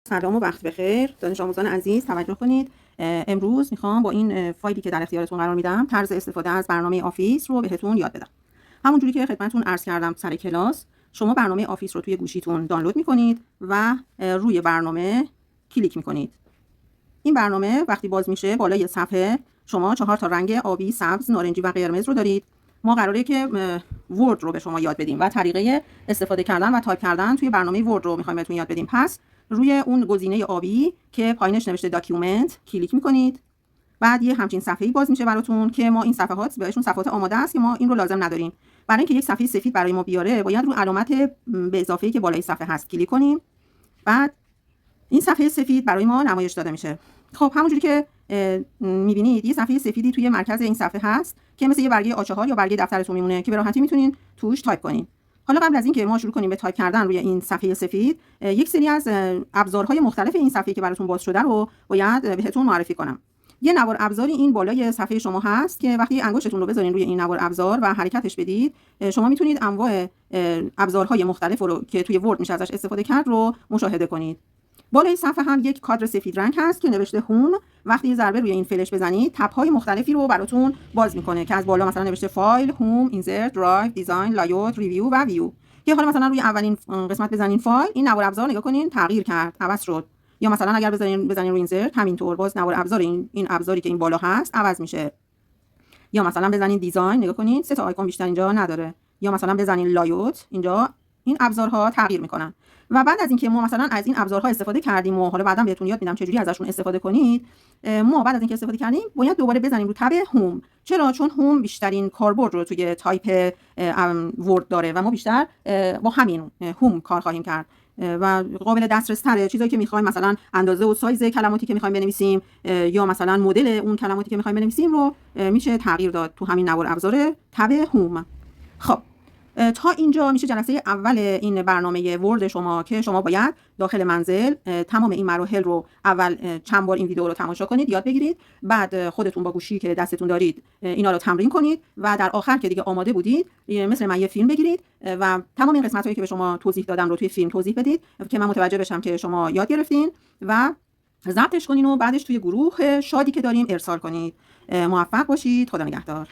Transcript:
سلام و وقت بخیر دانش آموزان عزیز، توجه کنید. امروز میخوام با این فایلی که در اختیارتون قرار میدم طرز استفاده از برنامه آفیس رو بهتون یاد بدم. همونجوری که خدمتتون عرض کردم سر کلاس، شما برنامه آفیس رو توی گوشیتون دانلود میکنید و روی برنامه کلیک میکنید. این برنامه وقتی باز میشه بالای صفحه شما 4 تا رنگ آبی، سبز، نارنجی و قرمز رو دارید. ما قراره که ورد رو به شما یاد بدیم و طریقه استفاده کردن و تایپ کردن توی برنامه ورد رو میخوایم بهتون یاد بدیم. پس روی اون گزینه آبی که پایینش نوشته داکیومنت کلیک میکنید. بعد یه همچین صفحه‌ای باز میشه براتون که ما این صفحات بهشون صفحات آماده است که ما این رو لازم نداریم. برای اینکه یک صفحه سفید برای ما بیاره باید رو علامت به اضافه‌ای که بالای صفحه هست کلیک کنیم. بعد این صفحه سفید برای ما نمایش داده میشه. خب همونجوری که میبینید یه صفحه سفیدی توی مرکز این صفحه هست که مثل یه برگه آچه‌ها یا برگه دفترتون میمونه که به راحتی میتونین توش تایپ کنین. حالا قبل از اینکه ما شروع کنیم به تایپ کردن روی این صفحه سفید، یک سری از ابزارهای مختلف این صفحه که براتون باز شده رو باید بهتون معرفی کنم. یه نوار ابزاری این بالای صفحه شما هست که وقتی انگشتتون رو بذارین روی این نوار ابزار و حرکتش بدید، شما میتونید انواع ابزارهای مختلف رو که توی ورد میشه ازش استفاده کرد رو مشاهده کنید. بالای صفحه هم یک کادر سفید رنگ هست که نوشته هوم. وقتی ضربه روی این فلش بزنید تب‌های مختلفی رو براتون باز میکنه که از بالا مثلا نوشته فایل، هوم، اینسرت، درایو، دیزاین، لایوت، ریویو و ویو. که حالا مثلا روی اولین قسمت بزنین فایل، این نوار ابزار نگاه کنین تغییر کرد، عوض شد. یا مثلا اگر بزنین روی اینسرت، همینطور باز نوار ابزار این ابزاری که این بالا هست عوض میشه. یا مثلا بزنین دیزاین، نگاه کنین 3 تا آیکون بیشتر اینجا نداره. یا مثلا بزنین لایوت، اینجا این ابزارها تغییر میکنن. و بعد از اینکه ما مثلا از این ابزارها استفاده کردیم و حالا بعداً بهتون یاد میدم چجوری ازشون استفاده کنید، ما بعد از اینکه استفاده کردیم باید دوباره بزنیم رو تب هوم. چرا؟ چون هوم بیشترین کاربرد رو توی تایپ ورد داره و ما بیشتر با همین هوم کار خواهیم کرد و قابل دسترس تره. چیزایی که میخوایم مثلا اندازه و سایز کلماتی که میخوایم بنویسیم یا مثلا مدل اون کلماتی که میخوایم بنویسیم رو میشه تغییر داد تو همین نوار ابزار تب هوم. خب تا اینجا میشه جلسه اول این برنامه ورد شما که شما باید داخل منزل تمام این مراحل رو اول چند بار این ویدیو رو تماشا کنید، یاد بگیرید. بعد خودتون با گوشی که دستتون دارید اینا رو تمرین کنید و در آخر که دیگه آماده بودید مثل من یه فیلم بگیرید و تمام این قسمتایی که به شما توضیح دادم رو توی فیلم توضیح بدید که من متوجه بشم که شما یاد گرفتین و ضبطش کنین و بعدش توی گروه شادی که داریم ارسال کنید. موفق باشید. خدا نگهدار.